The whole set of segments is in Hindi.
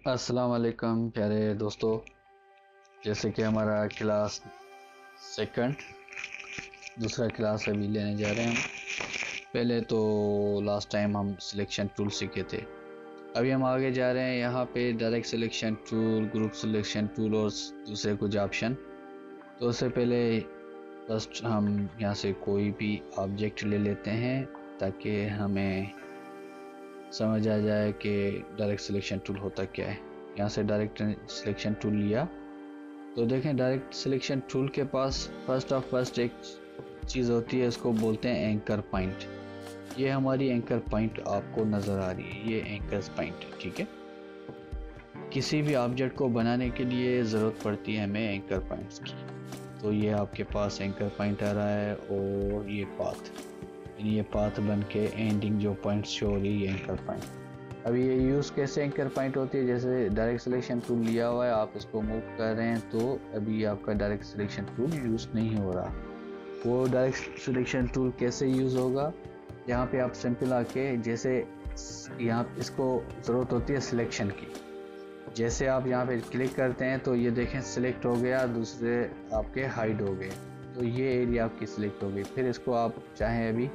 अस्सलाम वालेकुम प्यारे दोस्तों। जैसे कि हमारा क्लास सेकंड दूसरा क्लास अभी लेने जा रहे हैं हम। पहले तो लास्ट टाइम हम सिलेक्शन टूल सीखे थे। अभी हम आगे जा रहे हैं। यहाँ पे direct selection tool, group selection tool और दूसरे कुछ ऑप्शन। तो उससे पहले फर्स्ट हम यहाँ से कोई भी ऑब्जेक्ट ले लेते हैं ताकि हमें समझ आ जाए कि डायरेक्ट सिलेक्शन टूल होता क्या है। यहाँ से डायरेक्ट सिलेक्शन टूल लिया तो देखें डायरेक्ट सिलेक्शन टूल के पास फर्स्ट एक चीज़ होती है, इसको बोलते हैं एंकर पॉइंट। ये हमारी एंकर पॉइंट आपको नज़र आ रही है, ये एंकर पॉइंट है। ठीक है, किसी भी ऑब्जेक्ट को बनाने के लिए ज़रूरत पड़ती है हमें एंकर पॉइंट्स की। तो ये आपके पास एंकर पॉइंट आ रहा है और ये पाथ बन के एंडिंग जो पॉइंट शो हो रही है एंकर पॉइंट। अभी ये यूज़ कैसे एंकर पॉइंट होती है, जैसे डायरेक्ट सिलेक्शन टूल लिया हुआ है, आप इसको मूव कर रहे हैं तो अभी आपका डायरेक्ट सिलेक्शन टूल यूज़ नहीं हो रहा। वो डायरेक्ट सिलेक्शन टूल कैसे यूज़ होगा, यहाँ पे आप सिंपल आके जैसे यहाँ इसको ज़रूरत होती है सिलेक्शन की। जैसे आप यहाँ पे क्लिक करते हैं तो ये देखें सिलेक्ट हो गया, दूसरे आपके हाइड हो गए, तो ये एरिया आपकी सिलेक्ट हो गई। फिर इसको आप चाहें अभी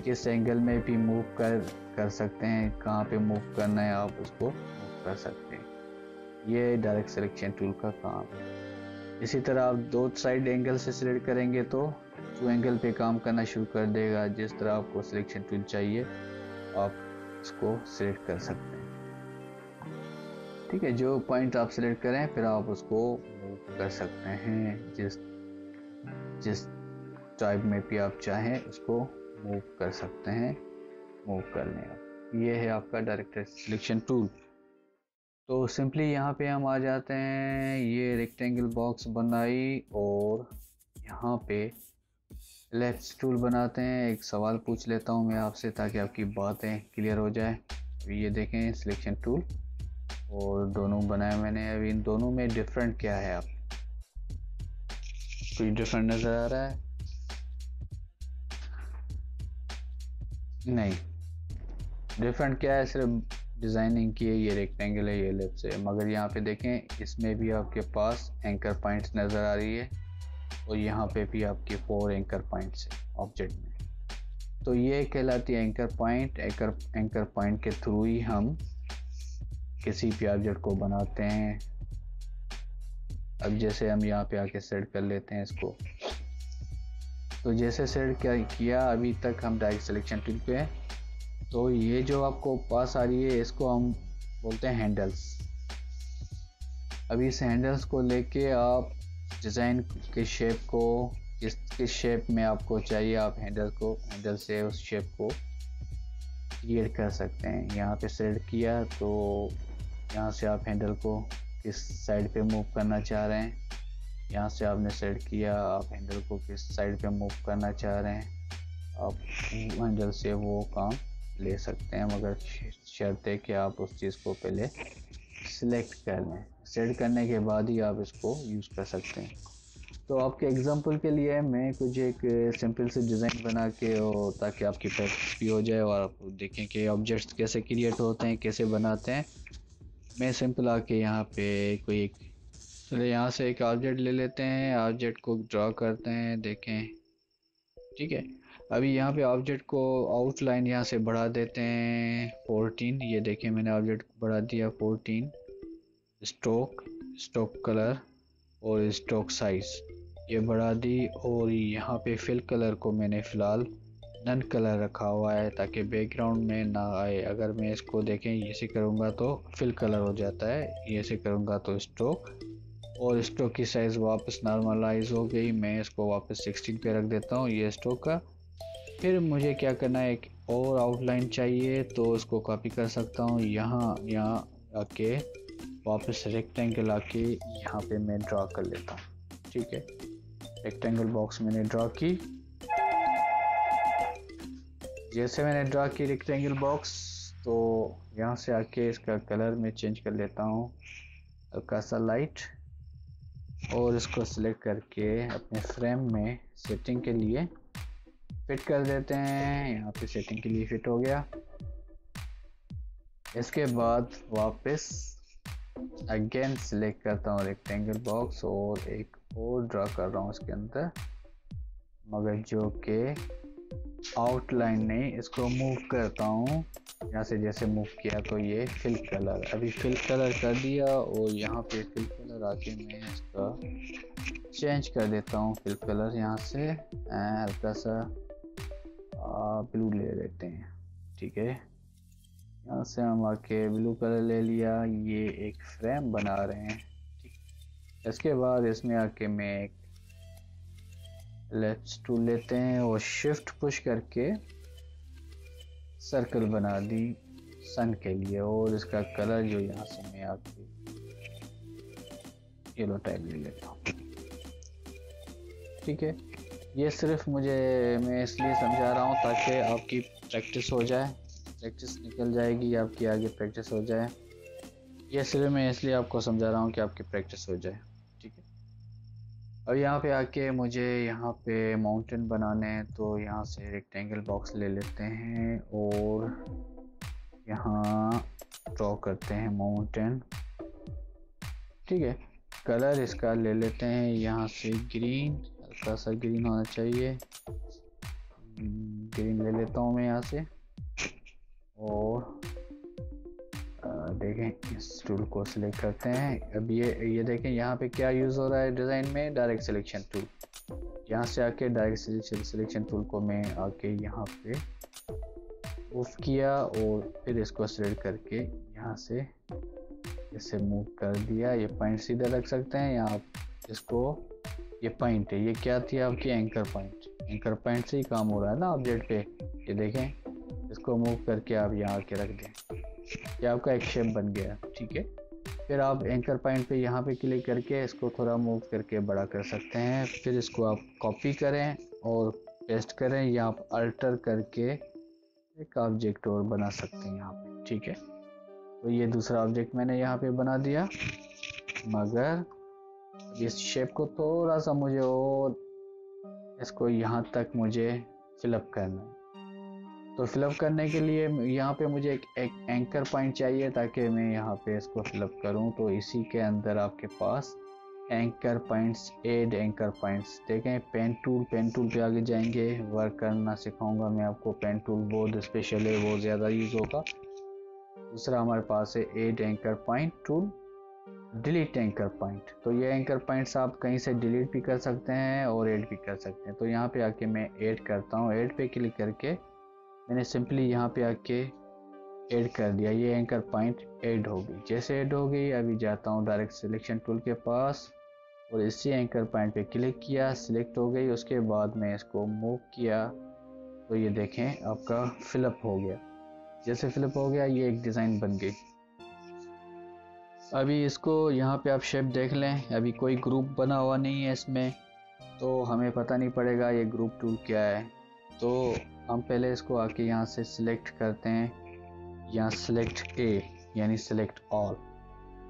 किस एंगल में भी मूव कर सकते हैं, कहाँ पे मूव करना है आप उसको मूव कर सकते हैं। ये डायरेक्ट सिलेक्शन टूल का काम है। इसी तरह आप दो साइड एंगल से सिलेक्ट करेंगे तो जो एंगल पे काम करना शुरू कर देगा। जिस तरह आपको सिलेक्शन टूल चाहिए आप इसको सिलेक्ट कर सकते हैं। ठीक है, जो पॉइंट आप सिलेक्ट करें फिर आप उसको मूव कर सकते हैं, जिस टाइप में भी आप चाहें उसको मूव कर सकते हैं। मूव कर लें आप। ये है आपका डायरेक्ट सिलेक्शन टूल। तो सिंपली यहाँ पे हम आ जाते हैं, ये रेक्टेंगल बॉक्स बनाई और यहाँ पे लेफ्ट टूल बनाते हैं। एक सवाल पूछ लेता हूँ मैं आपसे ताकि आपकी बातें क्लियर हो जाए। ये देखें सिलेक्शन टूल और दोनों बनाए मैंने। अभी इन दोनों में डिफरेंट क्या है, आप कोई डिफरेंट नज़र आ रहा है? नहीं, डिफरेंट क्या है, सिर्फ डिज़ाइनिंग की है। ये रेक्टेंगल है, ये एलिप्स है, मगर यहाँ पे देखें इसमें भी आपके पास एंकर पॉइंट्स नज़र आ रही है और यहाँ पे भी आपके 4 एंकर पॉइंट्स है ऑब्जेक्ट में। तो ये कहलाती है एंकर पॉइंट। एंकर पॉइंट के थ्रू ही हम किसी भी ऑब्जेक्ट को बनाते हैं। अब जैसे हम यहाँ पे आके सेट कर लेते हैं इसको। तो जैसे सेट किया, अभी तक हम डायरेक्ट सिलेक्शन टूल पे हैं। तो ये जो आपको पास आ रही है इसको हम बोलते हैं हैंडल्स। अभी इस हैंडल्स को लेके आप डिज़ाइन के शेप को किस शेप में आपको चाहिए, आप हैंडल से उस शेप को क्रिएट कर सकते हैं। यहाँ पे सेलेक्ट किया तो यहाँ से आप हैंडल को किस साइड पे मूव करना चाह रहे हैं, यहाँ से आपने सेलेक्ट किया आप हैंडल को किस साइड पे मूव करना चाह रहे हैं, आप हैंडल से वो काम ले सकते हैं, मगर शर्त है कि आप उस चीज़ को पहले सिलेक्ट कर लें। सेलेक्ट करने के बाद ही आप इसको यूज़ कर सकते हैं। तो आपके एग्जांपल के लिए मैं कुछ एक सिंपल से डिज़ाइन बना के, और ताकि आपकी प्रैक्टिस भी हो जाए और आप देखें कि ऑब्जेक्ट्स कैसे क्रिएट होते हैं, कैसे बनाते हैं। मैं सिंपल आके यहाँ पे कोई एक, चलिए यहाँ से एक ऑब्जेक्ट ले लेते हैं, ऑब्जेक्ट को ड्रॉ करते हैं, देखें। ठीक है, अभी यहाँ पे ऑब्जेक्ट को आउटलाइन यहाँ से बढ़ा देते हैं 14। ये देखें मैंने ऑब्जेक्ट बढ़ा दिया 14। स्ट्रोक कलर और स्ट्रोक साइज ये बढ़ा दी, और यहाँ पे फिल कलर को मैंने फ़िलहाल नन कलर रखा हुआ है ताकि बैकग्राउंड में ना आए। अगर मैं इसको देखें ऐसे करूँगा तो फिल कलर हो जाता है, ऐसे करूँगा तो स्ट्रोक। और स्ट्रोक की साइज़ वापस नॉर्मलाइज हो गई। मैं इसको वापस 16 पे रख देता हूँ, ये स्ट्रोक का। फिर मुझे क्या करना है, एक और आउटलाइन चाहिए तो इसको कॉपी कर सकता हूँ। यहाँ आके वापस रेक्टेंगल आके यहाँ पे मैं ड्रा कर लेता हूँ। ठीक है, रेक्टेंगल बॉक्स मैंने ड्रा की। जैसे मैंने ड्रा की रेक्टेंगल बॉक्स, तो यहाँ से आके इसका कलर मैं चेंज कर लेता हूँ हल्का सा लाइट, और इसको सिलेक्ट करके अपने फ्रेम में सेटिंग के लिए फिट कर देते हैं। यहाँ पे सेटिंग के लिए फिट हो गया। इसके बाद वापस अगेन सिलेक्ट करता हूँ रेक्टेंगल बॉक्स और एक और ड्रा कर रहा हूँ इसके अंदर, मगर जो कि आउटलाइन नहीं, इसको मूव करता हूँ यहाँ से। जैसे मूव किया तो ये फिल कलर, अभी फिल कलर कर दिया और यहाँ पे फिल कलर आके मैं इसका चेंज कर देता हूँ फिल कलर यहाँ से, हल्का सा ब्लू ले लेते हैं, ठीक है। यहाँ से हम आके ब्लू कलर ले लिया, ये एक फ्रेम बना रहे हैं, ठीक। इसके बाद इसमें आके मैं एक लेफ्ट टूल लेते हैं और शिफ्ट पुश करके सर्कल बना दी सन के लिए, और इसका कलर जो यहाँ से मैं आके येलो टाइप ले लेता हूँ, ठीक है। ये सिर्फ मैं इसलिए समझा रहा हूँ ताकि आपकी प्रैक्टिस हो जाए, प्रैक्टिस निकल जाएगी आपकी, आगे प्रैक्टिस हो जाए। ये सिर्फ मैं इसलिए आपको समझा रहा हूँ कि आपकी प्रैक्टिस हो जाए, ठीक है। अब यहाँ पे आके मुझे यहाँ पे माउंटेन बनाने हैं, तो यहाँ से रेक्टेंगल बॉक्स ले लेते हैं और यहाँ ड्रॉ करते हैं माउंटेन, ठीक है। कलर इसका ले लेते हैं यहाँ से ग्रीन, हल्का सा ग्रीन होना चाहिए, ग्रीन ले लेता हूँ मैं यहाँ से। और देखें इस टूल को सिलेक्ट करते हैं। अब ये देखें यहाँ पे क्या यूज़ हो रहा है डिज़ाइन में, डायरेक्ट सिलेक्शन टूल। यहाँ से आके डायरेक्ट सिलेक्शन टूल को मैं आके यहाँ पे मूव किया और फिर इसको सिलेक्ट करके यहाँ से इसे मूव कर दिया। ये पॉइंट सीधा रख सकते हैं, यहाँ इसको, ये पॉइंट है, ये क्या थी आपकी एंकर पॉइंट, एंकर पॉइंट से ही काम हो रहा है ना ऑब्जेक्ट पे। ये देखें, इसको मूव करके आप यहाँ आके रख दें, ये आपका एक शेप बन गया, ठीक है। फिर आप एंकर पॉइंट पे यहाँ पे क्लिक करके इसको थोड़ा मूव करके बड़ा कर सकते हैं। फिर इसको आप कॉपी करें और पेस्ट करें, या आप अल्टर करके एक ऑब्जेक्ट और बना सकते हैं यहाँ पे, ठीक है। तो ये दूसरा ऑब्जेक्ट मैंने यहाँ पे बना दिया, मगर इस शेप को थोड़ा सा मुझे और इसको यहाँ तक मुझे फिलअप करना है। तो फिलअप करने के लिए यहाँ पे मुझे एक एंकर पॉइंट चाहिए ताकि मैं यहाँ पे इसको फिलअप करूँ। तो इसी के अंदर आपके पास anchor points, add anchor points, देखें पेन टूल पे आगे जाएंगे, वर्क करना सिखाऊंगा मैं आपको। पेन टूल बहुत स्पेशल है, बहुत ज़्यादा यूज़ होगा। दूसरा हमारे पास है add anchor point tool, delete anchor point. तो ये एंकर पॉइंट्स आप कहीं से डिलीट भी कर सकते हैं और ऐड भी कर सकते हैं। तो यहाँ पे आके मैं ऐड करता हूँ, ऐड पे क्लिक करके मैंने सिंपली यहाँ पे आके ऐड कर दिया, ये एंकर पॉइंट ऐड हो गई। जैसे ऐड हो गई, अभी जाता हूँ डायरेक्ट सिलेक्शन टूल के पास और इसी एंकर पॉइंट पे क्लिक किया, सिलेक्ट हो गई। उसके बाद मैं इसको मूव किया तो ये देखें आपका फिलअप हो गया। जैसे फिलअप हो गया, ये एक डिज़ाइन बन गई। अभी इसको यहाँ पे आप शेप देख लें, अभी कोई ग्रुप बना हुआ नहीं है इसमें, तो हमें पता नहीं पड़ेगा ये ग्रुप टूल क्या है। तो हम पहले इसको आके यहाँ से सिलेक्ट करते हैं, यहाँ सिलेक्ट ए यानी सिलेक्ट ऑल,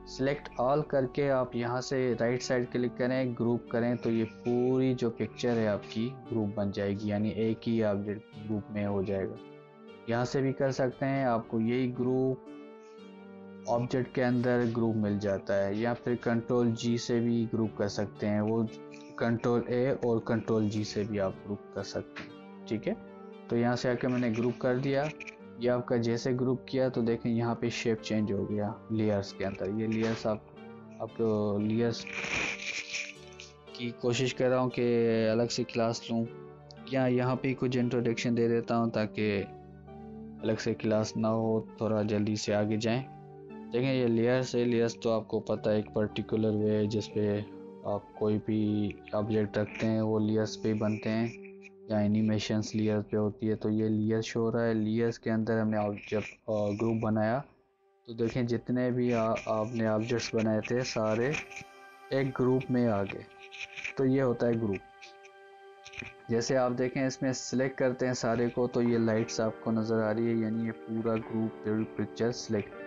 सिलेक्ट ऑल करके आप यहाँ से राइट साइड क्लिक करें, ग्रुप करें, तो ये पूरी जो पिक्चर है आपकी ग्रुप बन जाएगी, यानी एक ही ऑब्जेक्ट ग्रुप में हो जाएगा। यहाँ से भी कर सकते हैं, आपको यही ग्रुप ऑब्जेक्ट के अंदर ग्रुप मिल जाता है, या फिर कंट्रोल जी से भी ग्रुप कर सकते हैं, वो कंट्रोल ए और कंट्रोल जी से भी आप ग्रुप कर सकते हैं, ठीक है। तो यहाँ से आके मैंने ग्रुप कर दिया। ये आपका जैसे ग्रुप किया तो देखें यहाँ पे शेप चेंज हो गया लेयर्स के अंदर। ये लेयर्स आपको लेयर्स की कोशिश कर रहा हूँ कि अलग से क्लास लूँ, या यहाँ पे कुछ इंट्रोडक्शन दे देता हूँ ताकि अलग से क्लास ना हो, थोड़ा जल्दी से आगे जाएं। देखें ये लेयर्स है, लेयर्स तो आपको पता है एक पर्टिकुलर वे है जिसपे आप कोई भी ऑब्जेक्ट रखते हैं वो लेयर्स पे बनते हैं, या एनिमेशंस लेयर पे होती है। तो ये लेयर शो हो रहा है, लेयर्स के अंदर हमने जब ग्रुप बनाया तो देखें जितने भी आपने ऑब्जेक्ट्स बनाए थे सारे एक ग्रुप में आ गए। तो ये होता है ग्रुप। जैसे आप देखें इसमें सिलेक्ट करते हैं सारे को तो ये लाइट्स आपको नज़र आ रही है, यानी ये पूरा ग्रुप पिक्चर सिलेक्ट।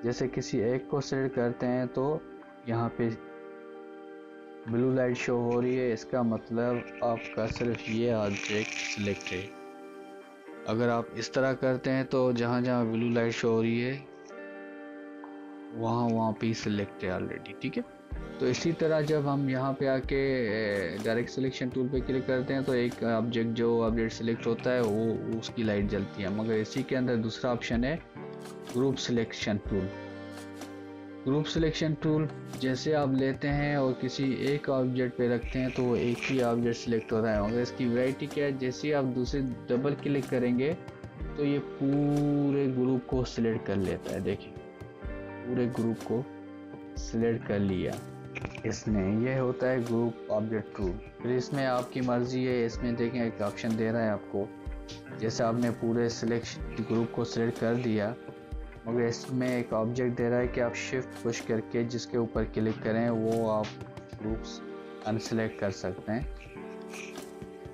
जैसे किसी एक को सिलेक्ट करते हैं तो यहाँ पे ब्लू लाइट शो हो रही है, इसका मतलब आपका सिर्फ ये ऑब्जेक्ट सिलेक्ट है। अगर आप इस तरह करते हैं तो जहाँ जहाँ ब्लू लाइट शो हो रही है वहाँ पे सिलेक्ट है ऑलरेडी, ठीक है। तो इसी तरह जब हम यहाँ पे आके डायरेक्ट सिलेक्शन टूल पे क्लिक करते हैं तो एक ऑब्जेक्ट जो ऑब्जेक्ट सिलेक्ट होता है वो उसकी लाइट जलती है, मगर इसी के अंदर दूसरा ऑप्शन है group selection tool. Group selection tool जैसे आप लेते हैं और किसी एक ऑब्जेक्ट पे रखते हैं तो वो एक ही ऑब्जेक्ट सिलेक्ट होता है, मगर इसकी वैरायटी क्या है, जैसे आप दूसरे डबल क्लिक करेंगे तो ये पूरे ग्रुप को सिलेक्ट कर लेता है। देखिए पूरे ग्रुप को सिलेक्ट कर लिया इसने, ये होता है ग्रुप ऑब्जेक्ट टूल। फिर इसमें आपकी मर्जी है, इसमें देखें एक ऑप्शन दे रहा है आपको, जैसे आपने पूरे सिलेक्ट ग्रुप को सिलेक्ट कर दिया, मगर इसमें एक ऑब्जेक्ट दे रहा है कि आप शिफ्ट पुश करके जिसके ऊपर क्लिक करें वो आप ग्रुप्स अनसेलेक्ट कर सकते हैं।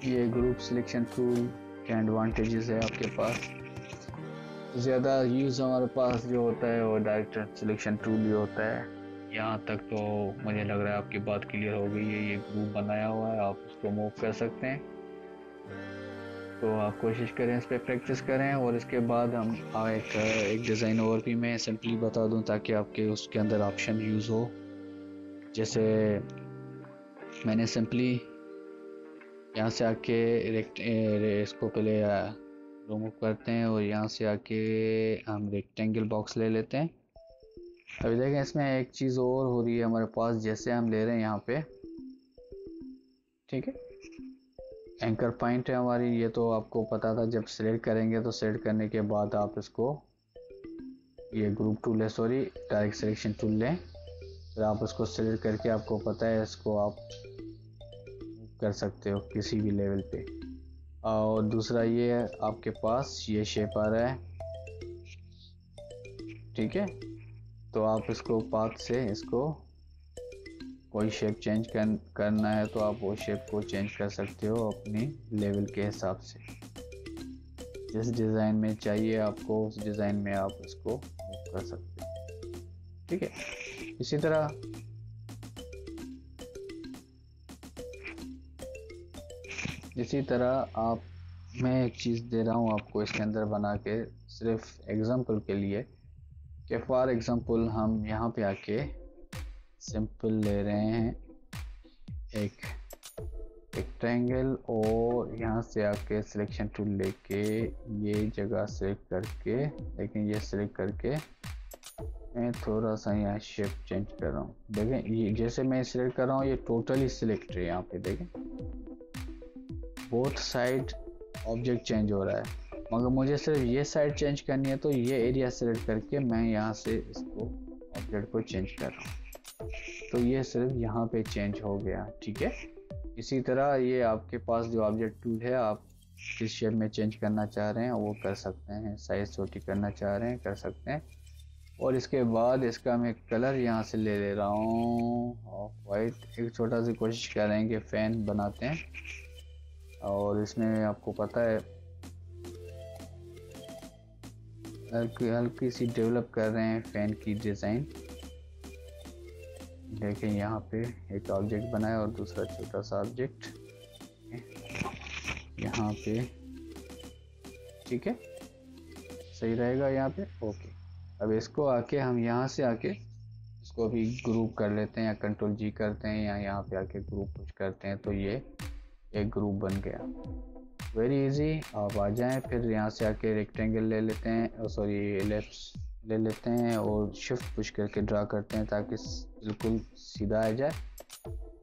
ये ग्रुप सिलेक्शन टूल के एडवांटेजेस है आपके पास। ज़्यादा यूज़ हमारे पास जो होता है वो डायरेक्ट सिलेक्शन टूल ही होता है। यहाँ तक तो मुझे लग रहा है आपकी बात क्लियर हो गई है। ये ग्रुप बनाया हुआ है, आप उसको मूव कर सकते हैं, तो आप कोशिश करें इस पर प्रैक्टिस करें। और इसके बाद हम एक डिज़ाइन और भी मैं सिंपली बता दूं ताकि आपके उसके अंदर ऑप्शन यूज़ हो। जैसे मैंने सिंपली यहाँ से आके इसको पहले रिमूव करते हैं और यहाँ से आके हम रेक्टेंगल बॉक्स ले लेते हैं। अभी देखें इसमें एक चीज़ और हो रही है हमारे पास, जैसे हम ले रहे हैं यहाँ पे, ठीक है, एंकर पॉइंट है हमारी, ये तो आपको पता था। जब सिलेक्ट करेंगे तो सिलेक्ट करने के बाद आप इसको, ये ग्रुप टूल है सॉरी, डायरेक्ट सिलेक्शन टूल लें, फिर आप उसको सिलेक्ट करके आपको पता है इसको आप कर सकते हो किसी भी लेवल पे। और दूसरा ये है आपके पास ये शेप आ रहा है, ठीक है, तो आप इसको पाथ से इसको कोई शेप चेंज करना है तो आप वो शेप को चेंज कर सकते हो अपनी लेवल के हिसाब से। जिस डिज़ाइन में चाहिए आपको उस डिज़ाइन में आप इसको मूव कर सकते हो, ठीक है। इसी तरह आप, मैं एक चीज़ दे रहा हूँ आपको इसके अंदर बना के सिर्फ एग्जांपल के लिए, कि फॉर एग्जांपल हम यहाँ पे आके सिंपल ले रहे हैं एक रेक्टेंगल और यहाँ से आके सिलेक्शन टूल लेके ये जगह सेलेक्ट करके, लेकिन ये सेलेक्ट करके मैं थोड़ा सा यहाँ शेप चेंज कर रहा हूँ। देखें ये जैसे मैं सिलेक्ट कर रहा हूँ ये टोटली सिलेक्ट है, यहाँ पे देखें बोथ साइड ऑब्जेक्ट चेंज हो रहा है, मगर मुझे सिर्फ ये साइड चेंज करनी है तो ये एरिया सेलेक्ट करके मैं यहाँ से इसको ऑब्जेक्ट को चेंज कर रहा हूँ, तो ये सिर्फ यहाँ पे चेंज हो गया, ठीक है। इसी तरह ये आपके पास जो ऑब्जेक्ट टूल है, आप किस शेप में चेंज करना चाह रहे हैं वो कर सकते हैं, साइज छोटी करना चाह रहे हैं कर सकते हैं। और इसके बाद इसका मैं कलर यहाँ से ले रहा हूँ ऑफ वाइट। एक छोटा सी कोशिश कर रहे हैं कि फ़ैन बनाते हैं, और इसमें आपको पता है हल्की सी डेवलप कर रहे हैं फ़ैन की डिज़ाइन। देखें यहाँ पे एक ऑब्जेक्ट बनाया और दूसरा छोटा सा ऑब्जेक्ट यहाँ पे, ठीक है, सही रहेगा यहाँ पे, ओके। अब इसको आके हम यहाँ से आके इसको भी ग्रुप कर लेते हैं, या कंट्रोल जी करते हैं, या यहाँ पे आके ग्रुप पुश करते हैं तो ये एक ग्रुप बन गया। वेरी इजी, आप आ जाएं, फिर यहाँ से आके रेक्टेंगल ले लेते हैं, सॉरी एलिप्स ले लेते हैं और शिफ्ट पुश करके ड्रा करते हैं ताकि बिल्कुल सीधा आ जाए।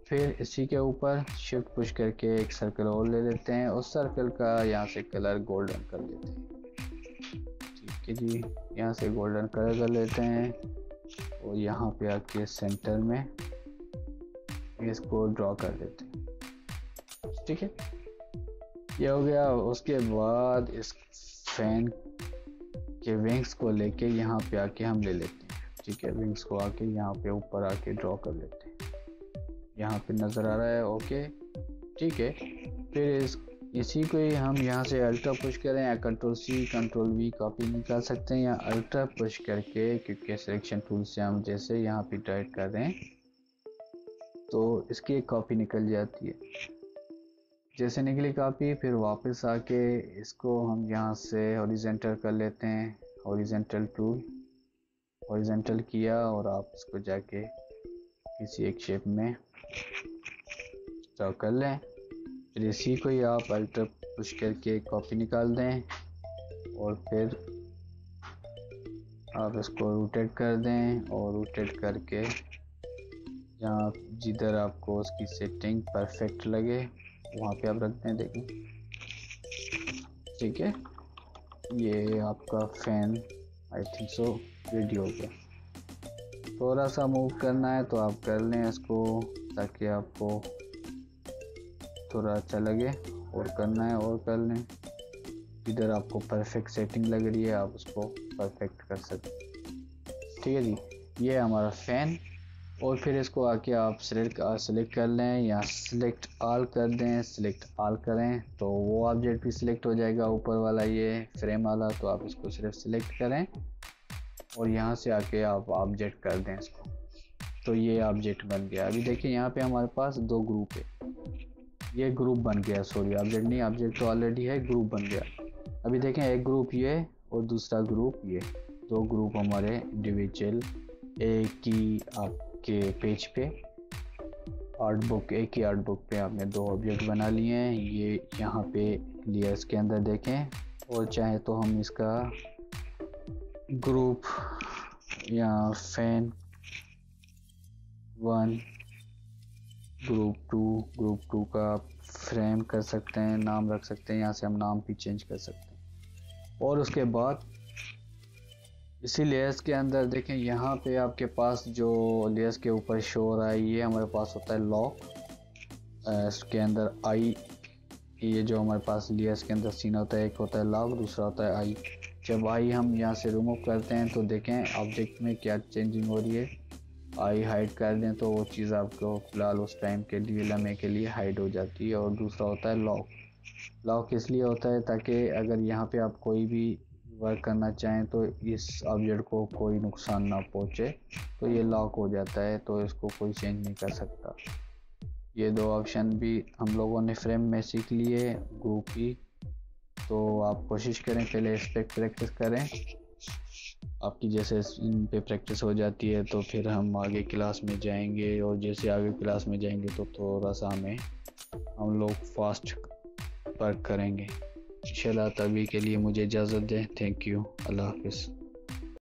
फिर इसी के ऊपर शिफ्ट पुश करके एक सर्कल और ले लेते हैं, उस सर्कल का यहाँ से कलर गोल्डन कर लेते हैं, ठीक है जी। यहाँ से गोल्डन कलर कर लेते हैं और यहाँ पे आके सेंटर में इसको ड्रॉ कर देते हैं, ठीक है, ये हो गया। उसके बाद इस फैन के विंग्स को लेके यहाँ पे आके हम ले लेते हैं, ठीक है, विंग्स को आके यहाँ पे ऊपर आके ड्रॉ कर लेते हैं, यहाँ पे नज़र आ रहा है, ओके, ठीक है। फिर इसी को ही हम यहाँ से अल्ट्रा पुश करें, या control C control V copy निकाल सकते हैं, या अल्ट्रा पुश करके, क्योंकि सिलेक्शन टूल से हम जैसे यहाँ पे ड्रैग कर रहे हैं तो इसकी एक कॉपी निकल जाती है। जैसे निकली कॉपी, फिर वापस आके इसको हम यहाँ से हॉरिजेंटल कर लेते हैं, हॉरिजेंटल टूल, हॉरिजॉन्टल किया और आप इसको जाके किसी एक शेप में ड्रॉ कर लें। फिर इसी को ही आप अल्टर पुश करके कॉपी निकाल दें और फिर आप इसको रोटेट कर दें और रोटेट करके जहाँ जिधर आपको उसकी सेटिंग परफेक्ट लगे वहाँ पे आप रख दें। देखें, ठीक है, ये आपका fan I think so ready हो गया। थोड़ा सा मूव करना है तो आप कर लें इसको ताकि आपको थोड़ा अच्छा लगे, और करना है और कर लें। इधर आपको परफेक्ट सेटिंग लग रही है आप उसको परफेक्ट कर सकते, ठीक है जी। ये है हमारा फैन। और फिर इसको आके आप सिलेक्ट कर लें या सिलेक्ट ऑल कर दें। सिलेक्ट ऑल करें तो वो ऑब्जेक्ट भी सिलेक्ट हो जाएगा, ऊपर वाला ये फ्रेम वाला। तो आप इसको सिर्फ सिलेक्ट करें और यहाँ से आके आप ऑब्जेक्ट कर दें इसको, तो ये ऑब्जेक्ट बन गया। अभी देखिए यहाँ पे हमारे पास दो ग्रुप है, ये ग्रुप बन गया, सॉरी ऑब्जेक्ट नहीं, ऑब्जेक्ट तो ऑलरेडी है, ग्रुप बन गया। अभी देखें एक ग्रुप ये और दूसरा ग्रुप ये, दो ग्रुप हमारे इंडिविजुअल एक ही आपके पेज पे आर्ट बुक, एक ही आर्ट बुक पे आपने दो ऑब्जेक्ट बना लिए हैं। ये यहाँ पे लेयर्स के अंदर देखें, और चाहे तो हम इसका ग्रुप या फैन 1 ग्रुप टू का फ्रेम कर सकते हैं, नाम रख सकते हैं, यहाँ से हम नाम भी चेंज कर सकते हैं। और उसके बाद इसी लेयर्स के अंदर देखें, यहाँ पे आपके पास जो लेयर्स के ऊपर शो हो रहा है ये हमारे पास होता है लॉक। इसके अंदर आई, ये जो हमारे पास लेयर्स के अंदर सीन होता है, एक होता है लॉक, दूसरा होता है आई। जब आई हम यहाँ से रिमूव करते हैं तो देखें ऑब्जेक्ट में क्या चेंजिंग हो रही है। आई हाइड कर दें तो वो चीज़ आपको फ़िलहाल उस टाइम के लिए, लम्हे के लिए हाइड हो जाती है। और दूसरा होता है लॉक। लॉक इसलिए होता है ताकि अगर यहाँ पे आप कोई भी वर्क करना चाहें तो इस ऑब्जेक्ट को कोई नुकसान ना पहुँचे, तो ये लॉक हो जाता है, तो इसको कोई चेंज नहीं कर सकता। ये दो ऑप्शन भी हम लोगों ने फ्रेम में सीख लिए ग्रुप की, तो आप कोशिश करें पहले इस पर प्रैक्टिस करें। आपकी जैसे इन पे प्रैक्टिस हो जाती है तो फिर हम आगे क्लास में जाएंगे, और जैसे आगे क्लास में जाएंगे तो थोड़ा सा हम लोग फास्ट वर्क करेंगे इंशाल्लाह। तभी के लिए मुझे इजाज़त दें। थैंक यू, अल्लाह हाफिज़।